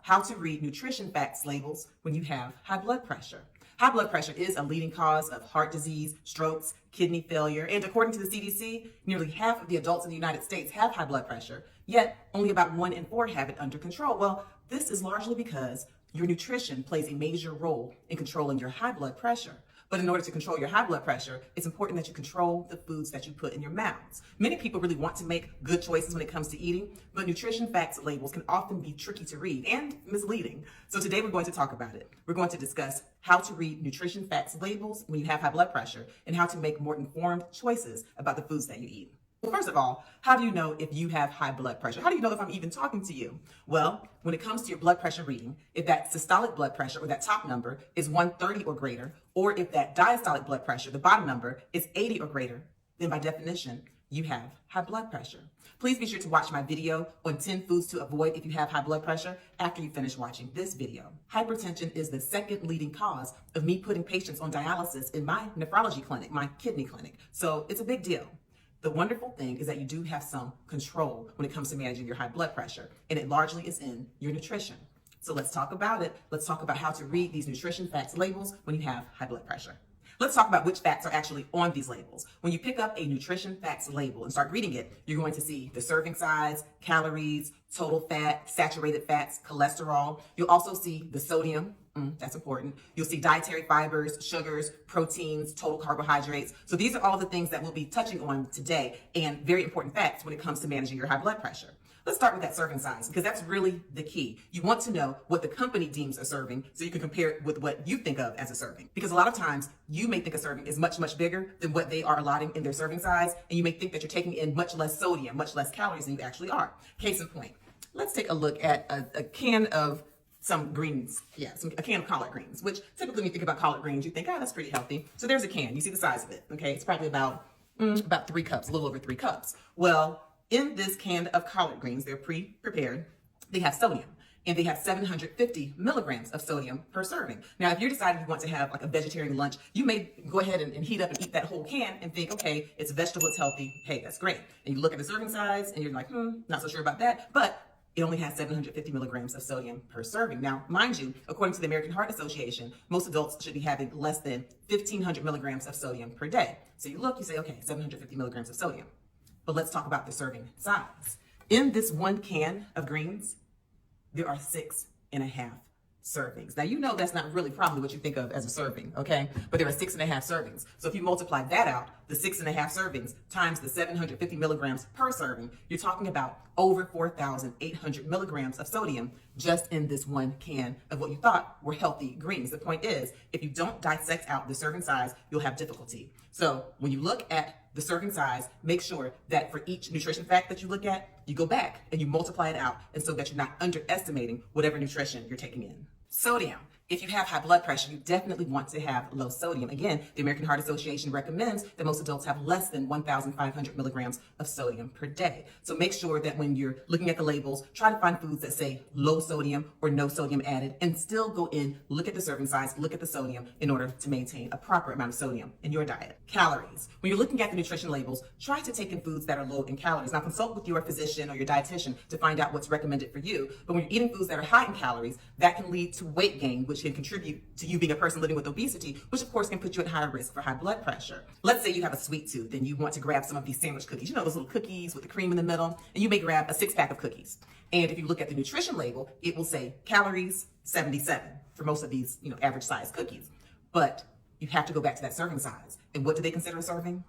how to read nutrition facts labels when you have high blood pressure. High blood pressure is a leading cause of heart disease, strokes, kidney failure, and according to the CDC, nearly half of the adults in the United States have high blood pressure, yet only about 1 in 4 have it under control. Well, this is largely because your nutrition plays a major role in controlling your high blood pressure. But in order to control your high blood pressure, it's important that you control the foods that you put in your mouths. Many people really want to make good choices when it comes to eating, but nutrition facts labels can often be tricky to read and misleading. So today we're going to talk about it. We're going to discuss how to read nutrition facts labels when you have high blood pressure and how to make more informed choices about the foods that you eat. Well, first of all, how do you know if you have high blood pressure? How do you know if I'm even talking to you? Well, when it comes to your blood pressure reading, if that systolic blood pressure or that top number is 130 or greater, or if that diastolic blood pressure, the bottom number, is 80 or greater, then by definition, you have high blood pressure. Please be sure to watch my video on 10 foods to avoid if you have high blood pressure after you finish watching this video. Hypertension is the second leading cause of me putting patients on dialysis in my nephrology clinic, my kidney clinic. So it's a big deal. The wonderful thing is that you do have some control when it comes to managing your high blood pressure, and it largely is in your nutrition. So let's talk about it. Let's talk about how to read these nutrition facts labels when you have high blood pressure. Let's talk about which facts are actually on these labels. When you pick up a nutrition facts label and start reading it, you're going to see the serving size, calories, total fat, saturated fats, cholesterol. You'll also see the sodium. That's important. You'll see dietary fibers, sugars, proteins, total carbohydrates. So these are all the things that we'll be touching on today and very important facts when it comes to managing your high blood pressure. Let's start with that serving size because that's really the key. You want to know what the company deems a serving so you can compare it with what you think of as a serving. Because a lot of times you may think a serving is much, much bigger than what they are allotting in their serving size, and you may think that you're taking in much less sodium, much less calories than you actually are. Case in point, let's take a look at a can of some greens, a can of collard greens, which typically when you think about collard greens, you think, oh, that's pretty healthy. So there's a can, you see the size of it, okay? It's probably about 3 cups, a little over 3 cups. Well, in this can of collard greens, they're pre-prepared, they have sodium, and they have 750 milligrams of sodium per serving. Now, if you're deciding you want to have like a vegetarian lunch, you may go ahead and heat up and eat that whole can and think, okay, it's a vegetable, it's healthy, hey, that's great. And you look at the serving size and you're like, not so sure about that, but it only has 750 milligrams of sodium per serving. Now, mind you, according to the American Heart Association, most adults should be having less than 1,500 milligrams of sodium per day. So you look, you say, okay, 750 milligrams of sodium. But let's talk about the serving size. In this one can of greens, there are 6.5 servings. Now, you know that's not really probably what you think of as a serving, okay? But there are 6.5 servings. So if you multiply that out, the 6.5 servings times the 750 milligrams per serving, you're talking about over 4,800 milligrams of sodium just in this one can of what you thought were healthy greens. The point is, if you don't dissect out the serving size, you'll have difficulty. So when you look at the serving size, make sure that for each nutrition fact that you look at, you go back and you multiply it out, and so that you're not underestimating whatever nutrition you're taking in. Sodium. If you have high blood pressure, you definitely want to have low sodium. Again, the American Heart Association recommends that most adults have less than 1,500 milligrams of sodium per day. So make sure that when you're looking at the labels, try to find foods that say low sodium or no sodium added, and still go in, look at the serving size, look at the sodium in order to maintain a proper amount of sodium in your diet. Calories. When you're looking at the nutrition labels, try to take in foods that are low in calories. Now, consult with your physician or your dietitian to find out what's recommended for you. But when you're eating foods that are high in calories, that can lead to weight gain, which can contribute to you being a person living with obesity, which of course can put you at higher risk for high blood pressure. Let's say you have a sweet tooth and you want to grab some of these sandwich cookies. You know, those little cookies with the cream in the middle, and you may grab a 6-pack of cookies. And if you look at the nutrition label, it will say calories 77 for most of these, average size cookies. But you have to go back to that serving size. And what do they consider a serving?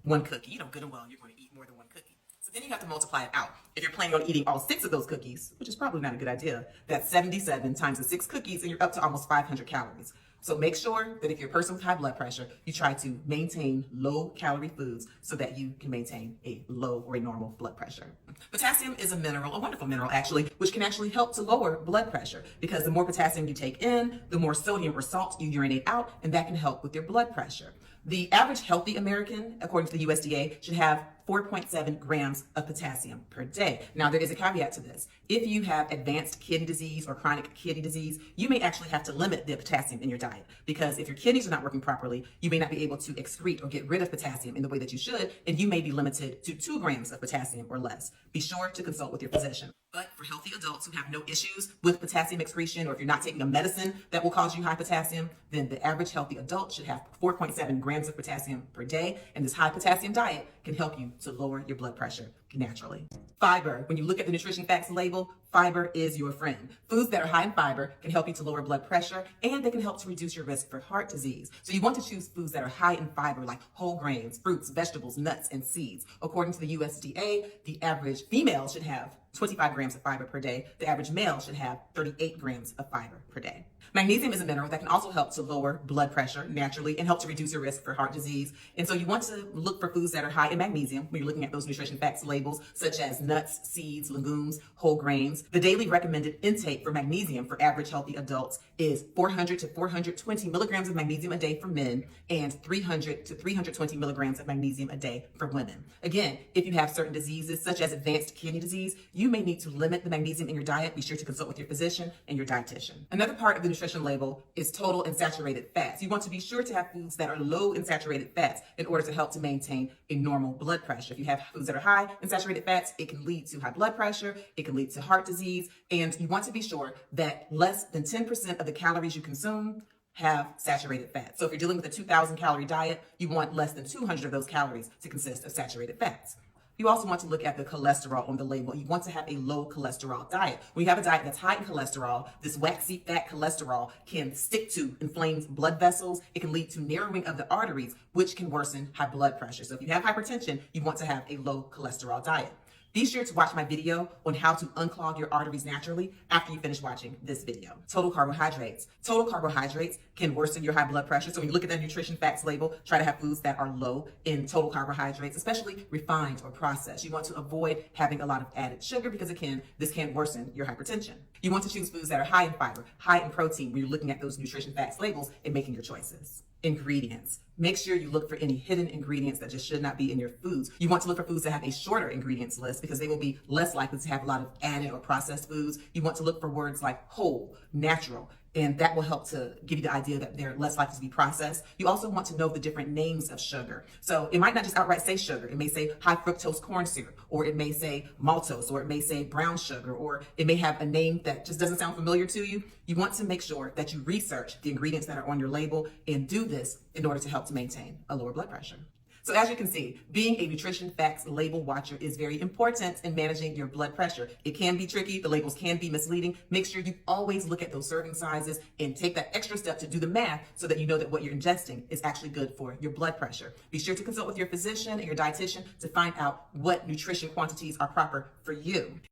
1 cookie. You know good and well you're going to eat more than 1 cookie. So then you have to multiply it out. If you're planning on eating all 6 of those cookies, which is probably not a good idea, that's 77 times the 6 cookies, and you're up to almost 500 calories. So make sure that if you're a person with high blood pressure, you try to maintain low calorie foods so that you can maintain a low or a normal blood pressure. Potassium is a mineral, a wonderful mineral actually, which can actually help to lower blood pressure because the more potassium you take in, the more sodium or salt you urinate out, and that can help with your blood pressure. The average healthy American, according to the USDA, should have 4.7 grams of potassium per day. Now, there is a caveat to this. If you have advanced kidney disease or chronic kidney disease, you may actually have to limit the potassium in your diet because if your kidneys are not working properly, you may not be able to excrete or get rid of potassium in the way that you should, and you may be limited to 2 grams of potassium or less. Be sure to consult with your physician. But for healthy adults who have no issues with potassium excretion, or if you're not taking a medicine that will cause you high potassium, then the average healthy adult should have 4.7 grams of potassium per day. And this high potassium diet can help you to lower your blood pressure naturally. Fiber. When you look at the nutrition facts label, fiber is your friend. Foods that are high in fiber can help you to lower blood pressure, and they can help to reduce your risk for heart disease. So you want to choose foods that are high in fiber, like whole grains, fruits, vegetables, nuts, and seeds. According to the USDA, the average female should have 25 grams of fiber per day. The average male should have 38 grams of fiber per day. Magnesium is a mineral that can also help to lower blood pressure naturally and help to reduce your risk for heart disease. And so you want to look for foods that are high in magnesium when you're looking at those nutrition facts labels, such as nuts, seeds, legumes, whole grains. The daily recommended intake for magnesium for average healthy adults is 400 to 420 milligrams of magnesium a day for men and 300 to 320 milligrams of magnesium a day for women. Again, if you have certain diseases such as advanced kidney disease, you may need to limit the magnesium in your diet. Be sure to consult with your physician and your dietitian. Another part of the nutrition label is total and saturated fats. You want to be sure to have foods that are low in saturated fats in order to help to maintain a normal blood pressure. If you have foods that are high in saturated fats, it can lead to high blood pressure, it can lead to heart disease, and you want to be sure that less than 10% of the calories you consume have saturated fats. So if you're dealing with a 2,000 calorie diet, you want less than 200 of those calories to consist of saturated fats. You also want to look at the cholesterol on the label. You want to have a low cholesterol diet. When you have a diet that's high in cholesterol, this waxy fat cholesterol can stick to inflamed blood vessels. It can lead to narrowing of the arteries, which can worsen high blood pressure. So if you have hypertension, you want to have a low cholesterol diet. Be sure to watch my video on how to unclog your arteries naturally after you finish watching this video. Total carbohydrates. Total carbohydrates can worsen your high blood pressure. So when you look at the nutrition facts label, try to have foods that are low in total carbohydrates, especially refined or processed. You want to avoid having a lot of added sugar because this can worsen your hypertension. You want to choose foods that are high in fiber, high in protein when you're looking at those nutrition facts labels and making your choices. Ingredients. Make sure you look for any hidden ingredients that just should not be in your foods. You want to look for foods that have a shorter ingredients list because they will be less likely to have a lot of added or processed foods. You want to look for words like whole, natural, and that will help to give you the idea that they're less likely to be processed. You also want to know the different names of sugar. So it might not just outright say sugar. It may say high fructose corn syrup, or it may say maltose, or it may say brown sugar, or it may have a name that just doesn't sound familiar to you. You want to make sure that you research the ingredients that are on your label and do this in order to help to maintain a lower blood pressure. So as you can see, being a nutrition facts label watcher is very important in managing your blood pressure. It can be tricky. The labels can be misleading. Make sure you always look at those serving sizes and take that extra step to do the math so that you know that what you're ingesting is actually good for your blood pressure. Be sure to consult with your physician and your dietitian to find out what nutrition quantities are proper for you.